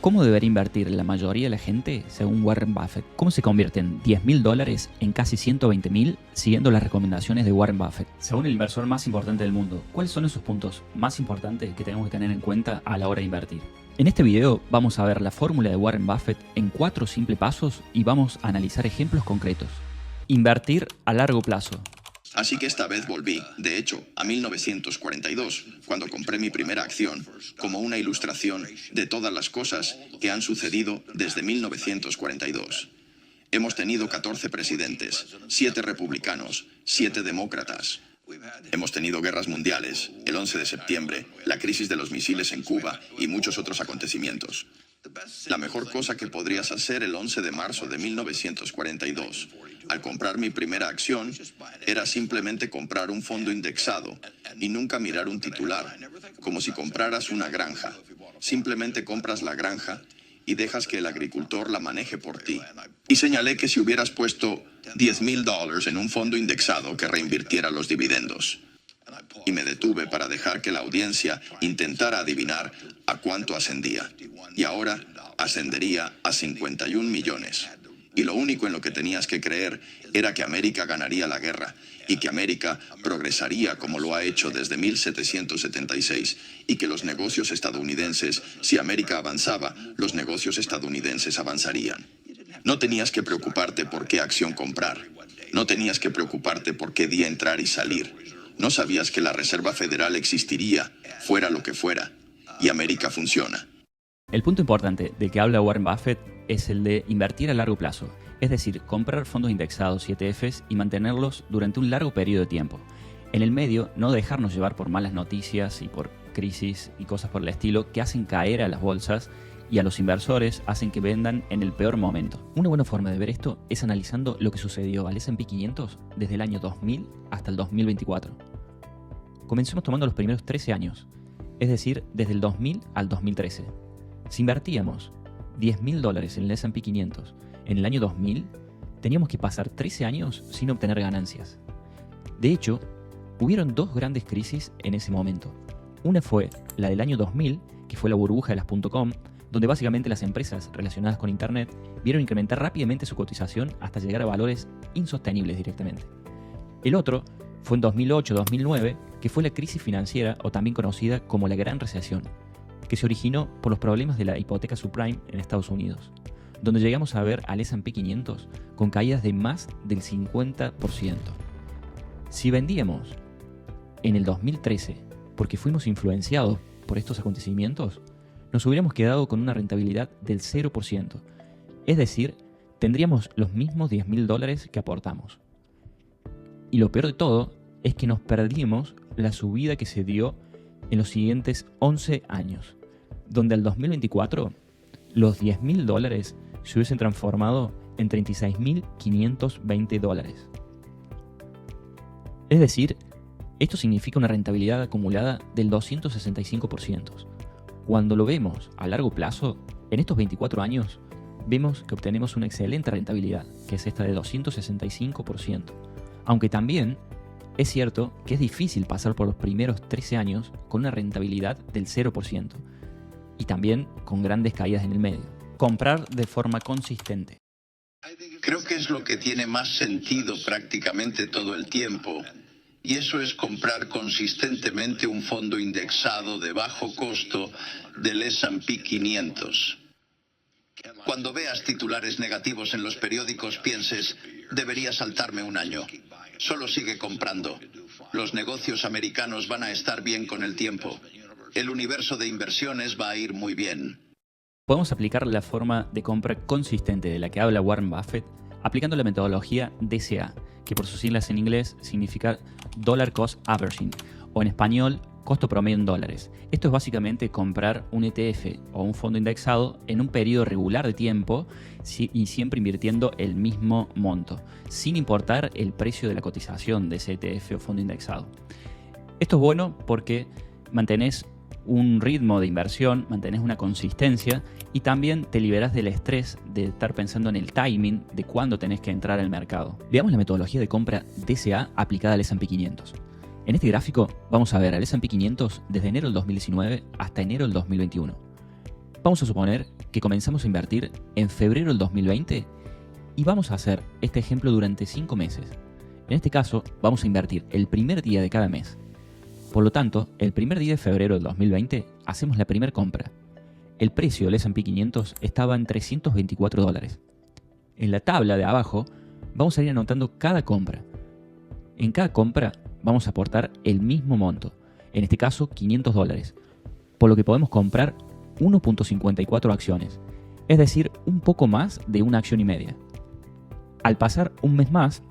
¿Cómo debería invertir la mayoría de la gente según Warren Buffett? ¿Cómo se convierten $10.000 en casi 120.000 siguiendo las recomendaciones de Warren Buffett? Según el inversor más importante del mundo, ¿cuáles son esos puntos más importantes que tenemos que tener en cuenta a la hora de invertir? En este video vamos a ver la fórmula de Warren Buffett en 4 simples pasos y vamos a analizar ejemplos concretos. Invertir a largo plazo. Así que esta vez volví, de hecho, a 1942, cuando compré mi primera acción, como una ilustración de todas las cosas que han sucedido desde 1942. Hemos tenido 14 presidentes, 7 republicanos, 7 demócratas. Hemos tenido guerras mundiales, el 11 de septiembre, la crisis de los misiles en Cuba y muchos otros acontecimientos. La mejor cosa que podrías hacer el 11 de marzo de 1942, al comprar mi primera acción, era simplemente comprar un fondo indexado y nunca mirar un titular, como si compraras una granja. Simplemente compras la granja y dejas que el agricultor la maneje por ti. Y señalé que si hubieras puesto $10.000 en un fondo indexado que reinvirtiera los dividendos. Y me detuve para dejar que la audiencia intentara adivinar a cuánto ascendía. Y ahora ascendería a 51 millones. Y lo único en lo que tenías que creer era que América ganaría la guerra y que América progresaría como lo ha hecho desde 1776 y que los negocios estadounidenses, si América avanzaba, los negocios estadounidenses avanzarían. No tenías que preocuparte por qué acción comprar. No tenías que preocuparte por qué día entrar y salir. No sabías que la Reserva Federal existiría, fuera lo que fuera. Y América funciona. El punto importante del que habla Warren Buffett es el de invertir a largo plazo, es decir, comprar fondos indexados y ETFs y mantenerlos durante un largo periodo de tiempo. En el medio, no dejarnos llevar por malas noticias y por crisis y cosas por el estilo que hacen caer a las bolsas y a los inversores hacen que vendan en el peor momento. Una buena forma de ver esto es analizando lo que sucedió al S&P 500 desde el año 2000 hasta el 2024. Comencemos tomando los primeros 13 años, es decir, desde el 2000 al 2013. Si invertíamos $10.000 en el S&P 500 en el año 2000, teníamos que pasar 13 años sin obtener ganancias. De hecho, hubieron 2 grandes crisis en ese momento. Una fue la del año 2000, que fue la burbuja de las .com, donde básicamente las empresas relacionadas con Internet vieron incrementar rápidamente su cotización hasta llegar a valores insostenibles directamente. El otro fue en 2008-2009, que fue la crisis financiera o también conocida como la Gran Recesión, que se originó por los problemas de la hipoteca subprime en Estados Unidos, donde llegamos a ver al S&P 500 con caídas de más del 50%. Si vendíamos en el 2013 porque fuimos influenciados por estos acontecimientos, nos hubiéramos quedado con una rentabilidad del 0%, es decir, tendríamos los mismos $10.000 que aportamos. Y lo peor de todo es que nos perdimos la subida que se dio en los siguientes 11 años, donde al 2024 los $10.000 se hubiesen transformado en $36.520. Es decir, esto significa una rentabilidad acumulada del 265%. Cuando lo vemos a largo plazo, en estos 24 años, vemos que obtenemos una excelente rentabilidad, que es esta de 265%. Aunque también es cierto que es difícil pasar por los primeros 13 años con una rentabilidad del 0%. Y también con grandes caídas en el medio. Comprar de forma consistente. Creo que es lo que tiene más sentido prácticamente todo el tiempo, y eso es comprar consistentemente un fondo indexado de bajo costo del S&P 500. Cuando veas titulares negativos en los periódicos, pienses, debería saltarme un año. Solo sigue comprando. Los negocios americanos van a estar bien con el tiempo. El universo de inversiones va a ir muy bien. Podemos aplicar la forma de compra consistente de la que habla Warren Buffett aplicando la metodología DCA, que por sus siglas en inglés significa Dollar Cost Averaging, o en español, costo promedio en dólares. Esto es básicamente comprar un ETF o un fondo indexado en un periodo regular de tiempo y siempre invirtiendo el mismo monto, sin importar el precio de la cotización de ese ETF o fondo indexado. Esto es bueno porque mantenés un ritmo de inversión, mantenés una consistencia y también te liberas del estrés de estar pensando en el timing de cuándo tenés que entrar al mercado. Veamos la metodología de compra DCA aplicada al S&P 500. En este gráfico vamos a ver al S&P 500 desde enero del 2019 hasta enero del 2021. Vamos a suponer que comenzamos a invertir en febrero del 2020 y vamos a hacer este ejemplo durante 5 meses. En este caso, vamos a invertir el primer día de cada mes. Por lo tanto, el primer día de febrero del 2020 hacemos la primera compra. El precio del S&P 500 estaba en $324. En la tabla de abajo vamos a ir anotando cada compra. En cada compra vamos a aportar el mismo monto, en este caso $500, por lo que podemos comprar 1.54 acciones, es decir, un poco más de una acción y media. Al pasar un mes más,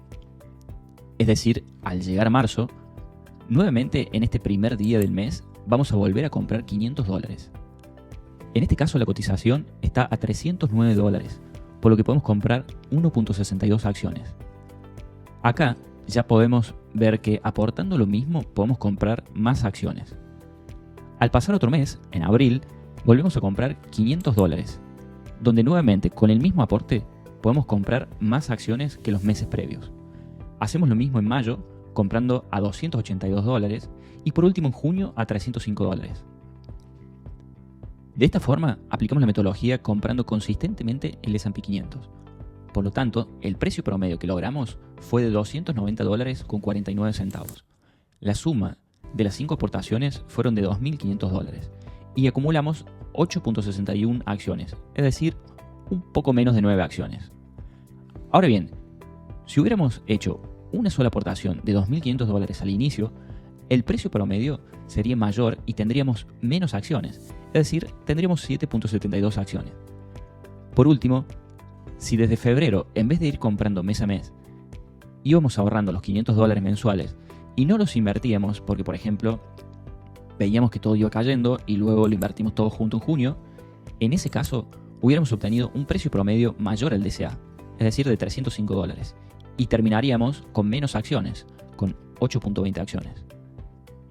es decir, al llegar a marzo, nuevamente en este primer día del mes vamos a volver a comprar $500. En este caso la cotización está a $309, por lo que podemos comprar 1.62 acciones. Acá ya podemos ver que aportando lo mismo podemos comprar más acciones. Al pasar otro mes, en abril, volvemos a comprar $500, donde nuevamente con el mismo aporte podemos comprar más acciones que los meses previos. Hacemos lo mismo en mayo, comprando a $282 y por último en junio a $305. De esta forma aplicamos la metodología comprando consistentemente el S&P 500. Por lo tanto, el precio promedio que logramos fue de $290 con 49 centavos. La suma de las 5 aportaciones fueron de $2.500 y acumulamos 8.61 acciones, es decir, un poco menos de 9 acciones. Ahora bien, si hubiéramos hecho una sola aportación de $2.500 al inicio, el precio promedio sería mayor y tendríamos menos acciones, es decir, tendríamos 7.72 acciones. Por último, si desde febrero, en vez de ir comprando mes a mes, íbamos ahorrando los $500 mensuales y no los invertíamos porque, por ejemplo, veíamos que todo iba cayendo y luego lo invertimos todo junto en junio, en ese caso hubiéramos obtenido un precio promedio mayor al DCA, es decir, de $305, y terminaríamos con menos acciones, con 8.20 acciones.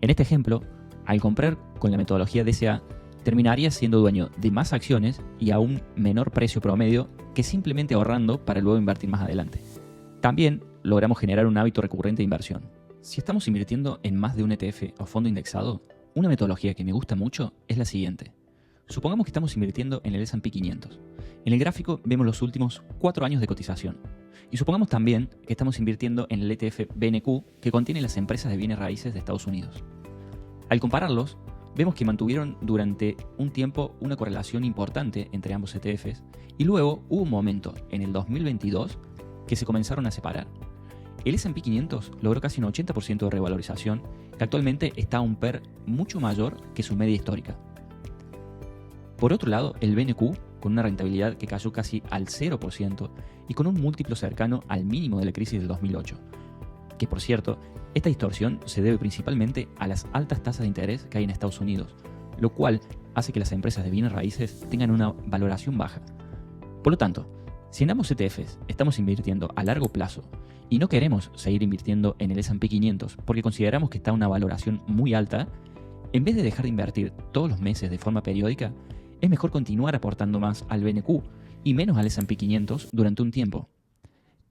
En este ejemplo, al comprar con la metodología DCA, terminaría siendo dueño de más acciones y a un menor precio promedio que simplemente ahorrando para luego invertir más adelante. También logramos generar un hábito recurrente de inversión. Si estamos invirtiendo en más de un ETF o fondo indexado, una metodología que me gusta mucho es la siguiente. Supongamos que estamos invirtiendo en el S&P 500. En el gráfico vemos los últimos 4 años de cotización. Y supongamos también que estamos invirtiendo en el ETF BNQ, que contiene las empresas de bienes raíces de Estados Unidos. Al compararlos, vemos que mantuvieron durante un tiempo una correlación importante entre ambos ETFs y luego hubo un momento en el 2022 que se comenzaron a separar. El S&P 500 logró casi un 80% de revalorización que actualmente está a un PER mucho mayor que su media histórica. Por otro lado, el BNQ, con una rentabilidad que cayó casi al 0% y con un múltiplo cercano al mínimo de la crisis del 2008. Que por cierto, esta distorsión se debe principalmente a las altas tasas de interés que hay en Estados Unidos, lo cual hace que las empresas de bienes raíces tengan una valoración baja. Por lo tanto, si en ambos ETFs estamos invirtiendo a largo plazo y no queremos seguir invirtiendo en el S&P 500 porque consideramos que está a una valoración muy alta, en vez de dejar de invertir todos los meses de forma periódica, es mejor continuar aportando más al BNQ y menos al S&P 500 durante un tiempo.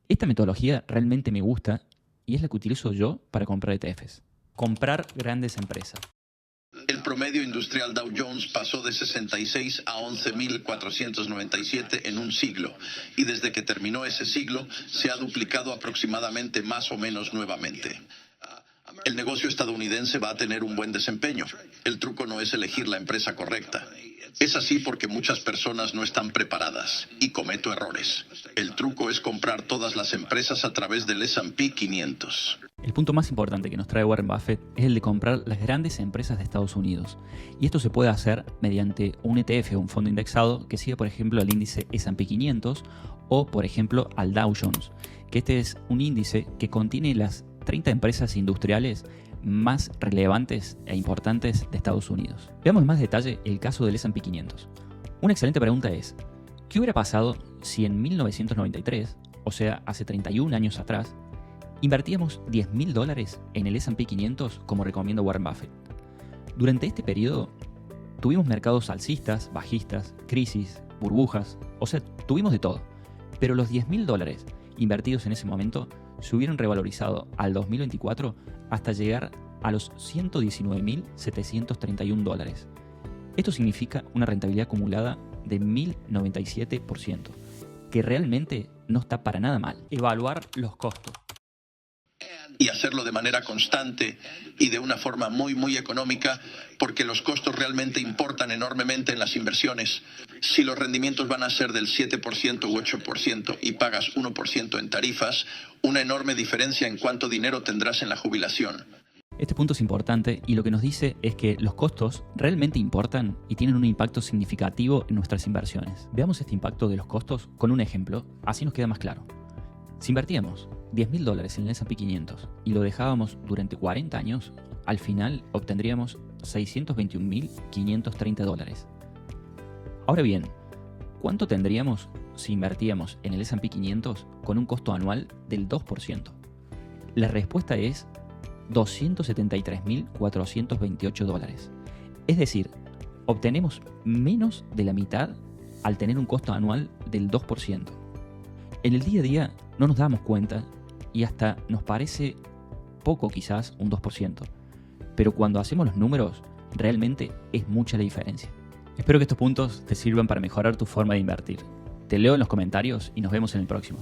Esta metodología realmente me gusta y es la que utilizo yo para comprar ETFs. Comprar grandes empresas. El promedio industrial Dow Jones pasó de 66 a 11.497 en un siglo, y desde que terminó ese siglo se ha duplicado aproximadamente más o menos nuevamente. El negocio estadounidense va a tener un buen desempeño. El truco no es elegir la empresa correcta. Es así porque muchas personas no están preparadas y cometo errores. El truco es comprar todas las empresas a través del S&P 500. El punto más importante que nos trae Warren Buffett es el de comprar las grandes empresas de Estados Unidos. Y esto se puede hacer mediante un ETF o un fondo indexado que siga, por ejemplo, al índice S&P 500 o, por ejemplo, al Dow Jones, que este es un índice que contiene las 30 empresas industriales más relevantes e importantes de Estados Unidos. Veamos en más detalle el caso del S&P 500. Una excelente pregunta es, ¿qué hubiera pasado si en 1993, o sea, hace 31 años atrás, invertíamos $10.000 en el S&P 500 como recomienda Warren Buffett? Durante este periodo tuvimos mercados alcistas, bajistas, crisis, burbujas, o sea, tuvimos de todo. Pero los $10.000 invertidos en ese momento se hubieran revalorizado al 2024 hasta llegar a los $119.731. Esto significa una rentabilidad acumulada de 1097%, que realmente no está para nada mal. Evaluar los costos. Y hacerlo de manera constante y de una forma muy económica, porque los costos realmente importan enormemente en las inversiones. Si los rendimientos van a ser del 7% u 8% y pagas 1% en tarifas, una enorme diferencia en cuánto dinero tendrás en la jubilación. Este punto es importante y lo que nos dice es que los costos realmente importan y tienen un impacto significativo en nuestras inversiones. Veamos este impacto de los costos con un ejemplo, así nos queda más claro. Si invertíamos $10.000 en el S&P 500 y lo dejábamos durante 40 años, al final obtendríamos $621.530. Ahora bien, ¿cuánto tendríamos si invertíamos en el S&P 500 con un costo anual del 2%? La respuesta es $273.428. Es decir, obtenemos menos de la mitad al tener un costo anual del 2%. En el día a día no nos damos cuenta y hasta nos parece poco quizás un 2%, pero cuando hacemos los números realmente es mucha la diferencia. Espero que estos puntos te sirvan para mejorar tu forma de invertir. Te leo en los comentarios y nos vemos en el próximo.